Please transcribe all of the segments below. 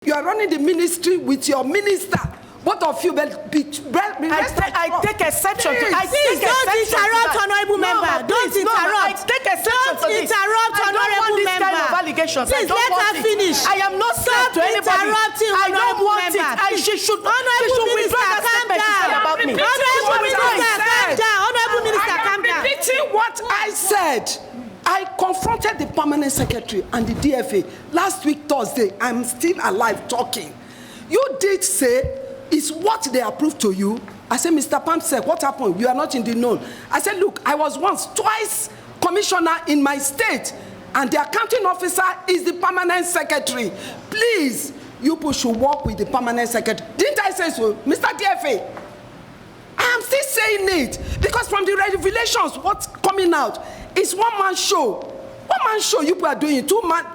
You are running the ministry with your minister. Both of you will be I take exception to I take don't interrupt, honorable member. Don't interrupt. I take exception to this. Don't interrupt, honorable member. Kind of allegations. Please let her finish. I am not scared to anybody. Interrupting, I don't want member. it. She should Honorable minister, calm down. About me. Honorable minister, calm down. Honorable minister, calm down. Repeating what I said. I confronted the permanent secretary and the DFA last week Thursday. I'm still alive talking. You did say it's what they approved to you. I said, Mr. Pam said, what happened? You are not in the known. I said, look, I was twice commissioner in my state, and the accounting officer is the permanent secretary. Please, you people should work with the permanent secretary. Didn't I say so, Mr. DFA? I am still saying it because from the revelations, what's coming out is one-man show. One-man show you people are doing two-man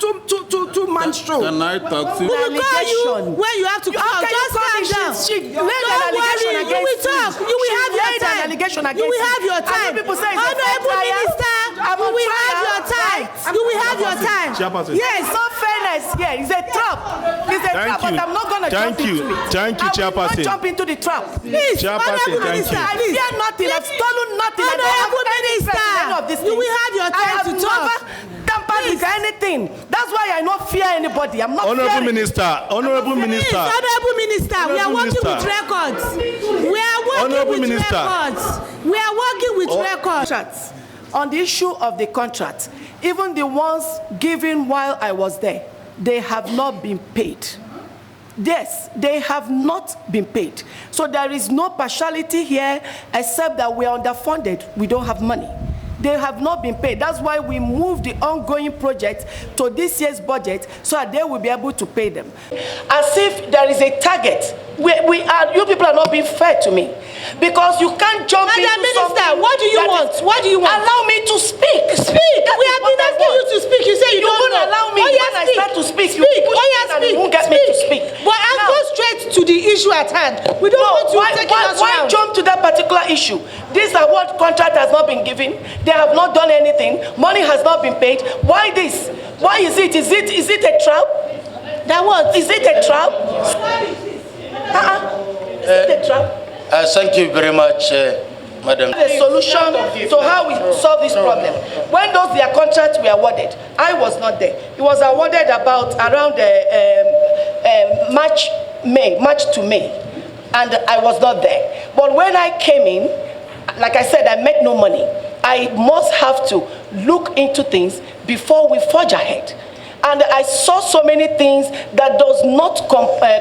show. Can I talk to you? We will call you when you have to call. Just calm down. Don't worry. You will talk. You will have your time. You will have your time. Honorable minister, you will have your time. You will have your time. Yes, no fairness here. It's a trap. It's a trap, but I'm not going to jump into it. Thank you, Chairperson. I will not jump into the trap. Please, honorable minister, I fear nothing. I've stolen nothing. Honorable minister, you will have your time to talk. Tampered with anything. That's why I don't fear anybody. I'm not Honorable fearing. Minister, Honorable Minister. Honorable Minister, we are working with records. We are working with records. We are working with records. On the issue of the contract, even the ones given while I was there, they have not been paid. Yes, they have not been paid. So there is no partiality here except that we are underfunded. We don't have money. They have not been paid. That's why we moved the ongoing project to this year's budget so that they will be able to pay them. As if there is a target. You people are not being fair to me. Because you can't jump into Minister, something. what do you want? What do you want? Allow me to speak. Speak. We have been asking you to speak. You say you don't won't allow me. When I start to speak, you won't get me to speak. But I'll go straight to the issue at hand. We don't want you taking us around. Why jump to that particular issue? These are what contract has not been given. They have not done anything. Money has not been paid. Why this? Why is it? Is it a trap? That what? Is it a trap? Is it a trap? Thank you very much, Madam. The solution to how we solve this problem. When their contracts were awarded, I was not there. It was awarded about around March to May, and I was not there. But when I came in, like I said, I make no money. I must have to look into things before we forge ahead. And I saw so many things that does not concur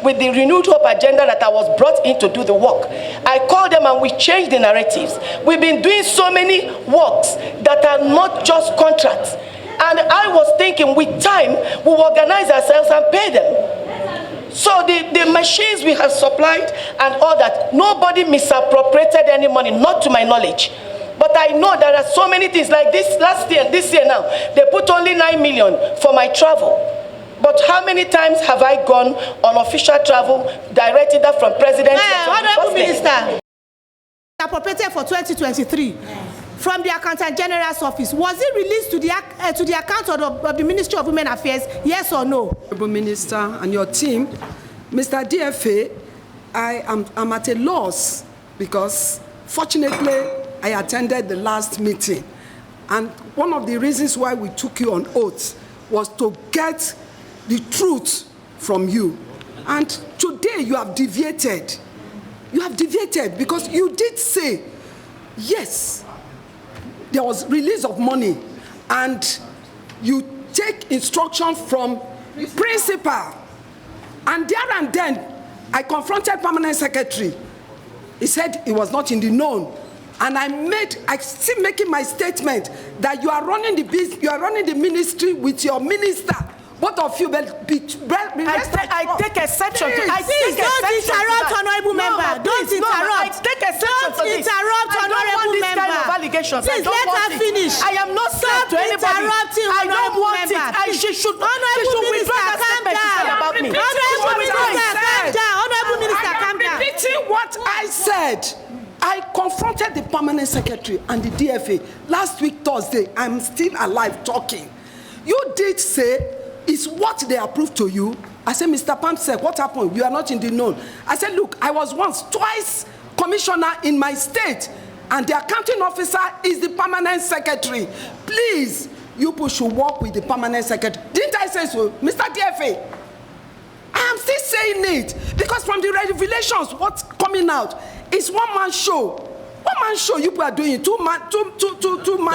with the renewed hope agenda that I was brought in to do the work. I called them and we changed the narratives. We've been doing so many works that are not just contracts. And I was thinking with time, we'll organize ourselves and pay them. So the machines we have supplied and all that, nobody misappropriated any money, not to my knowledge. But I know there are so many things like this this year now, they put only 9 million for my travel. But how many times have I gone on official travel directed that from President? Honorable Minister, appropriated for 2023 from the Accountant General's office. Was it released to the account of the Ministry of Women Affairs? Yes or no? Honorable Minister and your team, Mr. DFA, I'm at a loss because fortunately I attended the last meeting, and one of the reasons why we took you on oath was to get the truth from you. And today you have deviated. You have deviated because you did say, yes, there was release of money, and you take instruction from principal. And there and then, I confronted permanent secretary. He said he was not in the known. And I still making my statement that you are running the ministry with your minister. Both of you will be I take exception to this. Please don't interrupt, honorable member. Don't interrupt. I take exception to this. Don't interrupt, honorable member. Kind of allegations. Please let her finish. I am not scared to anybody. Interrupting, honorable member. She should Honorable minister, calm down. Honorable minister, calm down. Honorable minister, calm down. Repeating what I said. I confronted the permanent secretary and the DFA last week Thursday. I'm still alive talking. You did say is what they approved to you? I said, Mr. Pamsek, what happened? You are not in the known. I said, look, I was twice commissioner in my state, and the accounting officer is the permanent secretary. Please, you people should work with the permanent secretary. Didn't I say so, Mr. DFA? I am still saying it, because from the revelations, what's coming out is one-man show. One-man show you people are doing, two-man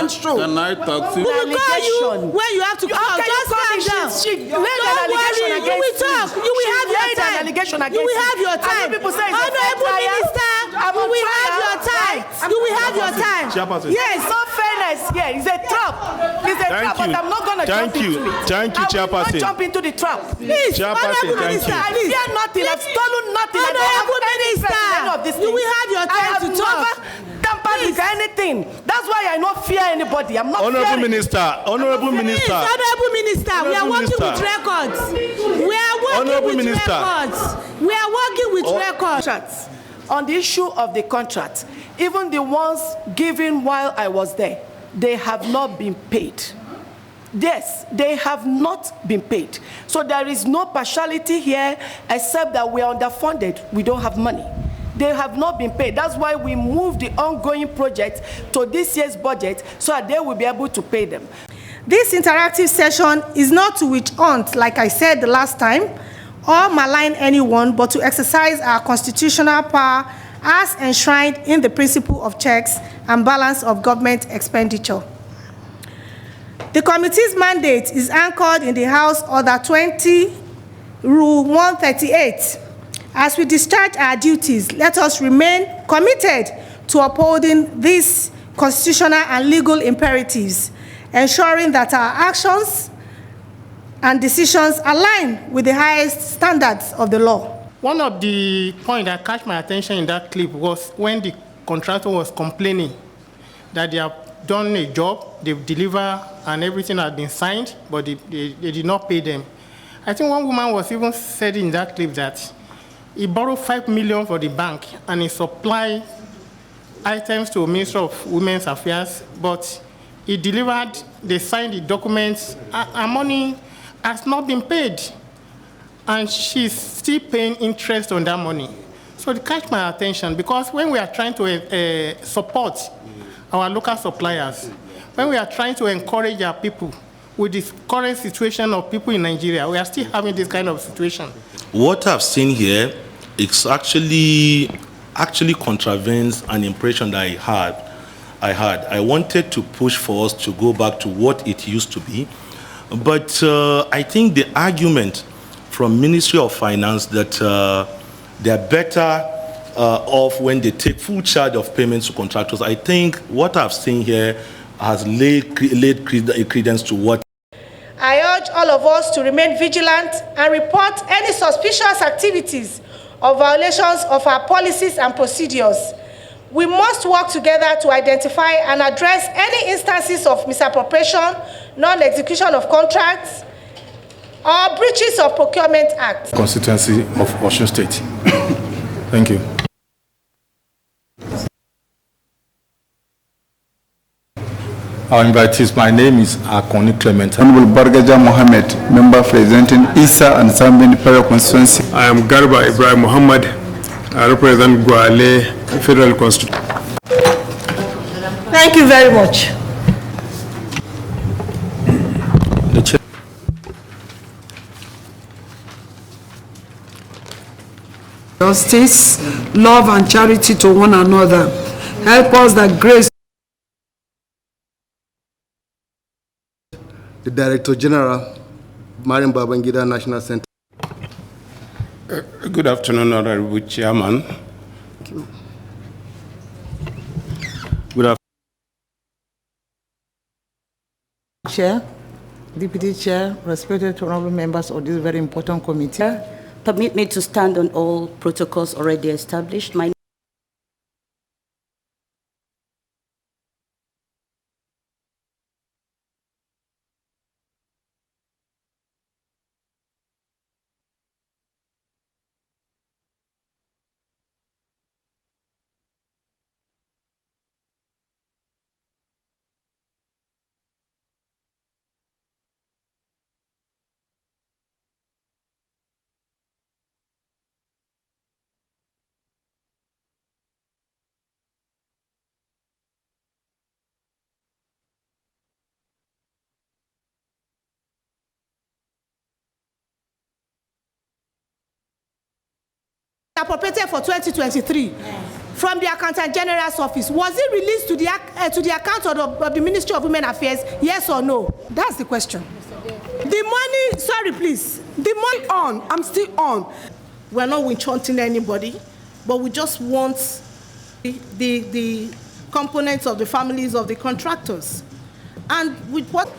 show. Can I talk to We will call you when you have to call. Just calm down. Don't worry, you will talk. You will have your time. You will have your time. Honorable Minister, you will have your time. You will have your time. Yes, no fairness here. It's a trap. It's a trap, but I'm not going to jump into it. Thank you, I will not Chairperson. jump into the trap. Please, Honorable Minister, I fear nothing. I've stolen nothing. I don't have Honorable any interest in any of these Minister, you things. will have your time to talk. I have never tampered with anything. That's why I don't fear anybody. I'm not Honorable fearing. Minister, Honorable Minister. Honorable Minister, we are working with records. We are working with records. We are working with records. Contracts. On the issue of the contract, even the ones given while I was there, they have not been paid. Yes, they have not been paid. So there is no partiality here, except that we are underfunded. We don't have money. They have not been paid. That's why we moved the ongoing project to this year's budget, so that they will be able to pay them. This interactive session is not to witch hunt, like I said the last time, or malign anyone, but to exercise our constitutional power as enshrined in the principle of checks and balance of government expenditure. The committee's mandate is anchored in the House Order 20, Rule 138. As we discharge our duties, let us remain committed to upholding these constitutional and legal imperatives, ensuring that our actions and decisions align with the highest standards of the law. One of the points that caught my attention in that clip was when the contractor was complaining that they have done a job, they've delivered, and everything has been signed, but they did not pay them. I think one woman was even said in that clip that he borrowed $5 million for the bank and he supplied items to the Ministry of Women's Affairs, but he delivered, they signed the documents, and money has not been paid. And she's still paying interest on that money. So it catch my attention, because when we are trying to support our local suppliers, when we are trying to encourage our people with this current situation of people in Nigeria, we are still having this kind of situation. What I've seen here is actually contravenes an impression that I had. I wanted to push for us to go back to what it used to be, but I think the argument from Ministry of Finance that they're better off when they take full charge of payments to contractors, I think what I've seen here has laid credence to what. I urge all of us to remain vigilant and report any suspicious activities or violations of our policies and procedures. We must work together to identify and address any instances of misappropriation, non-execution of contracts, or breaches of Procurement Act. Constituency of Osun State. Thank you. Our invitees, my name is Akoni Clement. Honorable Bargaja Mohammed, member representing Isa and Sambin Federal Constituency. I am Garba Ibrahim Muhammad. I represent Gwale Federal Constituency. Thank you very much. Justice, love, and charity to one another. Help us that grace. The Director General, Mariam Babangida National Center. Good afternoon, Honorable Chairman. Good afternoon. Chair, Deputy Chair, respected honorable members of this very important committee. Permit me to stand on all protocols already established. My appropriated for 2023 from the Accountant General's office, was it released to the account of the Ministry of Women Affairs, yes or no? That's the question. The money, sorry please, the money on, I'm still on. We're not winch hunting anybody, but we just want the components of the families of the contractors. And with what